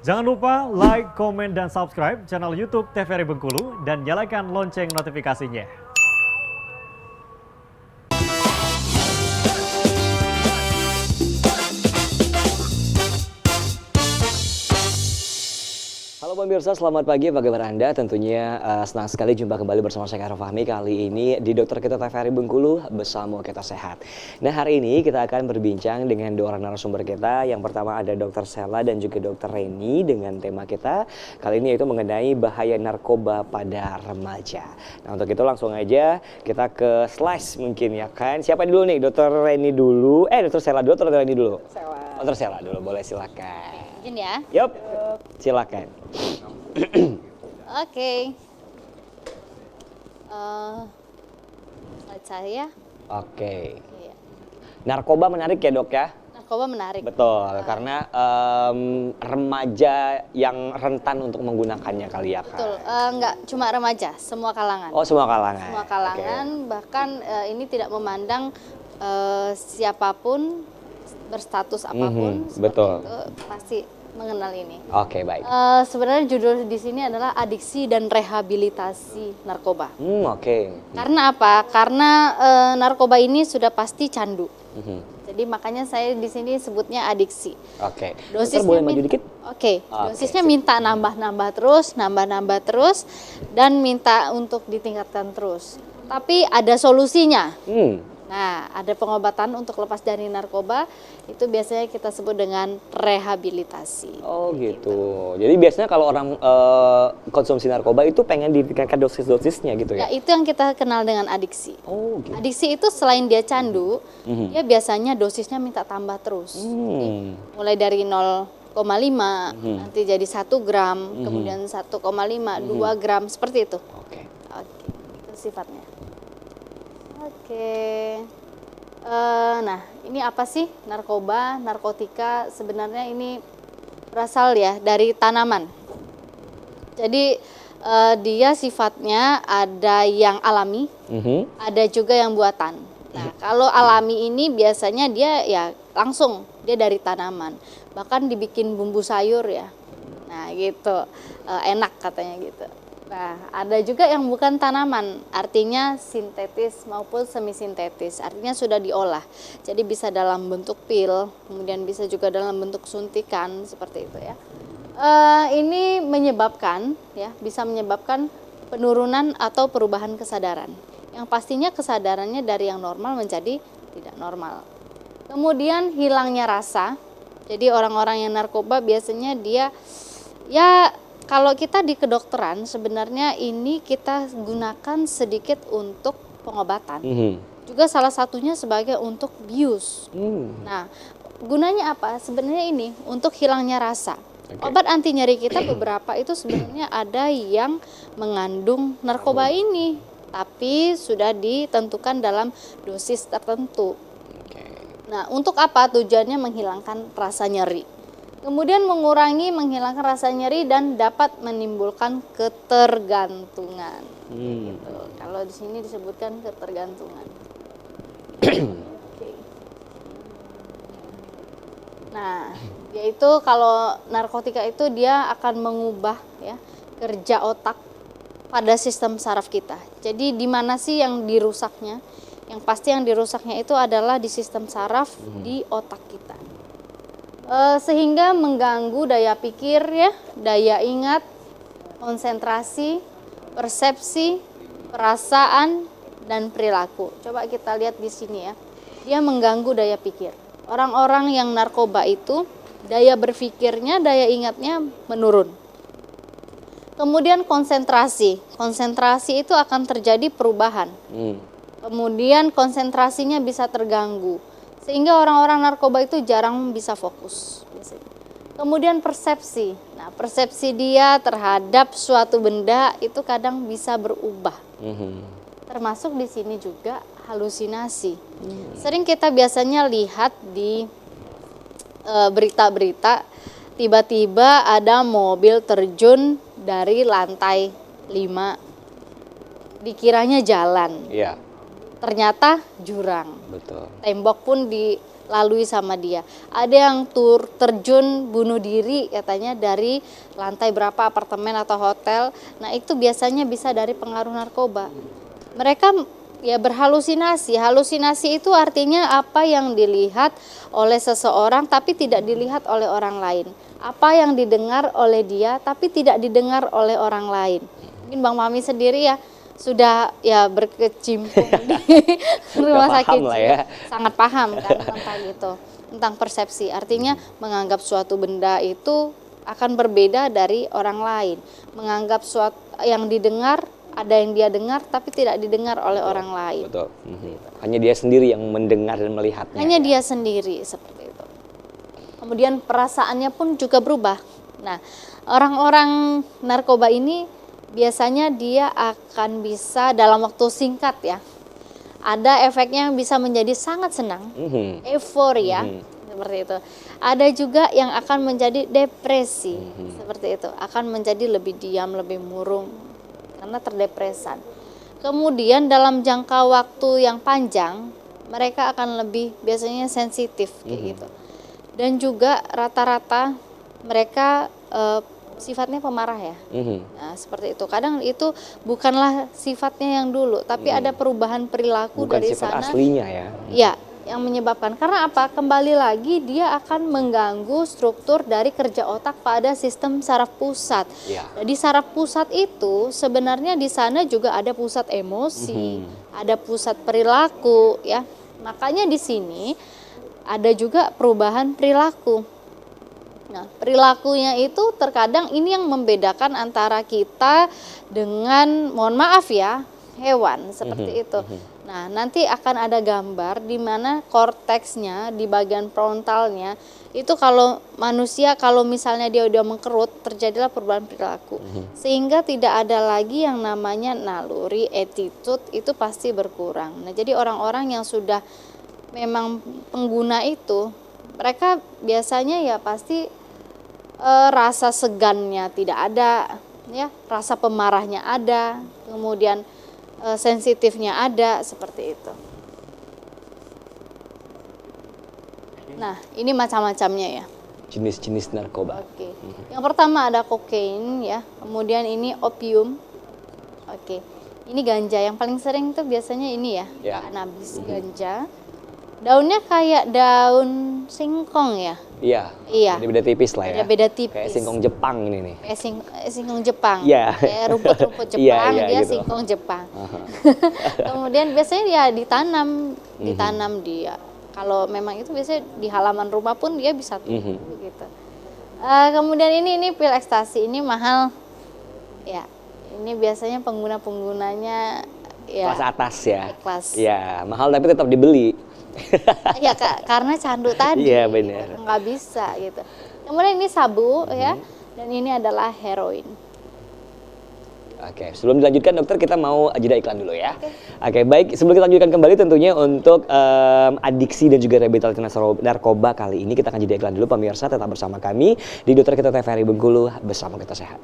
Jangan lupa like, komen, dan subscribe channel YouTube TVRI Bengkulu dan nyalakan lonceng notifikasinya. Halo pemirsa, selamat pagi. Apa kabar Anda? Tentunya senang sekali jumpa kembali bersama saya Karo Fahmi. Kali ini di Dokter Kita TVRI Bengkulu bersama Kita Sehat. Nah, hari ini kita akan berbincang dengan dua orang narasumber kita. Yang pertama ada Dr. Sela dan juga Dr. Reni dengan tema kita kali ini yaitu mengenai bahaya narkoba pada remaja. Nah, untuk itu langsung aja kita ke slice mungkin ya kan. Siapa dulu nih? Dr. Reni dulu. Dr. Sela dulu atau Dr. Reni dulu? Sela. Dr. Sela dulu, boleh silakan. Izin ya. Yup, silakan. Oke. Slide saya. Oke. Iya. Narkoba menarik ya dok ya? Narkoba menarik. Betul, karena remaja yang rentan untuk menggunakannya kali ya kan? Betul. Enggak cuma remaja, semua kalangan. Oh semua kalangan? Semua kalangan, bahkan ini tidak memandang siapapun, berstatus apapun. betul. Itu pasti mengenal ini. Oke, baik. Sebenarnya judul di sini adalah adiksi dan rehabilitasi narkoba. Oke. Karena apa? Karena narkoba ini sudah pasti candu. Mhm. Jadi makanya saya di sini sebutnya adiksi. Oke. Dosisnya Dokter boleh maju dikit? Oke, Oke, dosisnya sip. minta nambah-nambah terus, dan minta untuk ditingkatkan terus. Tapi ada solusinya. Nah, ada pengobatan untuk lepas dari narkoba, itu biasanya kita sebut dengan rehabilitasi. Oh gitu. Jadi biasanya kalau orang konsumsi narkoba itu pengen ditingkatkan dosis-dosisnya gitu Ya, ya? itu yang kita kenal dengan adiksi. Oh gitu. Adiksi itu selain dia candu, dia biasanya dosisnya minta tambah terus. Jadi, mulai dari 0,5, nanti jadi 1 gram, kemudian 1,5, 2 gram, seperti itu. Oke. Oke, itu sifatnya. Oke. Nah, ini apa sih narkoba, narkotika? Sebenarnya ini berasal ya dari tanaman. Jadi dia sifatnya ada yang alami, ada juga yang buatan. Nah, kalau alami ini biasanya dia ya langsung dia dari tanaman. Bahkan dibikin bumbu sayur ya. Nah, gitu. Enak katanya gitu. Nah, ada juga yang bukan tanaman, artinya sintetis maupun semi sintetis, artinya sudah diolah. Jadi bisa dalam bentuk pil, kemudian bisa juga dalam bentuk suntikan, seperti itu ya. Ini menyebabkan, ya, bisa menyebabkan penurunan atau perubahan kesadaran. Yang pastinya kesadarannya dari yang normal menjadi tidak normal. Kemudian hilangnya rasa, jadi orang-orang yang narkoba biasanya dia, ya, kalau kita di kedokteran sebenarnya ini kita gunakan sedikit untuk pengobatan. Juga salah satunya sebagai untuk bius. Nah, gunanya apa? Sebenarnya ini untuk hilangnya rasa. Obat anti nyeri kita beberapa itu sebenarnya ada yang mengandung narkoba ini, tapi sudah ditentukan dalam dosis tertentu. Nah, untuk apa? Tujuannya menghilangkan rasa nyeri. Kemudian menghilangkan rasa nyeri dan dapat menimbulkan ketergantungan. Gitu. Kalau di sini disebutkan ketergantungan. Oke. Nah, yaitu kalau narkotika itu dia akan mengubah ya kerja otak pada sistem saraf kita. Jadi di mana sih yang dirusaknya? Yang pasti yang dirusaknya itu adalah di sistem saraf di otak kita. Sehingga mengganggu daya pikir ya, daya ingat, konsentrasi, persepsi, perasaan, dan perilaku. Coba kita lihat di sini ya. Dia mengganggu daya pikir. Orang-orang yang narkoba itu daya berpikirnya, daya ingatnya menurun. Kemudian konsentrasi. Konsentrasi itu akan terjadi perubahan. Kemudian konsentrasinya bisa terganggu. Sehingga orang-orang narkoba itu jarang bisa fokus. Kemudian persepsi. Nah, persepsi dia terhadap suatu benda itu kadang bisa berubah. Termasuk di sini juga halusinasi. Sering kita biasanya lihat di berita-berita, tiba-tiba ada mobil terjun dari lantai 5. Dikiranya jalan. Iya. Ternyata jurang. Betul. Tembok pun dilalui sama dia. Ada yang terjun bunuh diri katanya dari lantai berapa apartemen atau hotel. Nah itu biasanya bisa dari pengaruh narkoba. Mereka ya berhalusinasi. Halusinasi itu artinya apa yang dilihat oleh seseorang tapi tidak dilihat oleh orang lain. Apa yang didengar oleh dia tapi tidak didengar oleh orang lain. Mungkin Bang Fahmi sendiri ya sudah ya berkecimpung di rumah sakit paham lah ya. sangat paham kan tentang itu, tentang persepsi. Artinya menganggap suatu benda itu akan berbeda dari orang lain, menganggap suatu yang didengar ada yang dia dengar tapi tidak didengar oleh orang lain. Betul. Hanya dia sendiri yang mendengar dan melihatnya. Hanya dia sendiri seperti itu. Kemudian perasaannya pun juga berubah. Nah, orang-orang narkoba ini biasanya dia akan bisa dalam waktu singkat ya, ada efeknya yang bisa menjadi sangat senang, euforia, seperti itu. Ada juga yang akan menjadi depresi, seperti itu, akan menjadi lebih diam, lebih murung, karena terdepresan. Kemudian dalam jangka waktu yang panjang, mereka akan lebih biasanya sensitif, kayak gitu. Dan juga rata-rata mereka sifatnya pemarah ya. Nah, seperti itu. Kadang itu bukanlah sifatnya yang dulu, tapi ada perubahan perilaku Bukan dari sifat sana. aslinya ya. Ya, yang menyebabkan. Karena apa? Kembali lagi dia akan mengganggu struktur dari kerja otak pada sistem saraf pusat. Ya. Di saraf pusat itu sebenarnya di sana juga ada pusat emosi, ada pusat perilaku ya. Makanya di sini ada juga perubahan perilaku. Nah, perilakunya itu terkadang ini yang membedakan antara kita dengan, mohon maaf ya, hewan seperti itu. Nah, nanti akan ada gambar di mana korteksnya di bagian frontalnya itu kalau manusia kalau misalnya dia udah mengkerut terjadilah perubahan perilaku. Sehingga tidak ada lagi yang namanya naluri, attitude itu pasti berkurang. Nah, jadi orang-orang yang sudah memang pengguna itu mereka biasanya ya pasti rasa segannya tidak ada, ya, rasa pemarahnya ada, kemudian sensitifnya ada, seperti itu. Nah, ini macam-macamnya ya. Jenis-jenis narkoba. Oke. Yang pertama ada kokain ya, kemudian ini opium. Oke. Ini ganja, yang paling sering itu biasanya ini ya, kanabis, ganja. Daunnya kayak daun singkong ya. Iya. Iya. Beda tipis lah ya. Ada beda tipis. Kayak singkong Jepang ini nih. Kayak singkong Jepang. Iya. Kayak rumput-rumput Jepang, Iya, dia gitu. singkong Jepang. Kemudian biasanya dia ditanam dia. Kalau memang itu biasanya di halaman rumah pun dia bisa tumbuh gitu. Kemudian ini pil ekstasi, ini mahal. Ya. Ini biasanya pengguna-penggunanya ya Kelas atas ya. kelas. Iya, mahal tapi tetap dibeli. Ya karena candu tadi. Iya, benar. Nggak bisa gitu. Kemudian ini sabu ya, dan ini adalah heroin. Oke, sebelum dilanjutkan dokter kita mau jeda iklan dulu ya. Oke, baik. Sebelum kita lanjutkan kembali tentunya untuk adiksi dan juga rehabilitasi narkoba kali ini kita akan jeda iklan dulu pemirsa, tetap bersama kami di Dokter Kita TVRI Bengkulu, bersama kita sehat.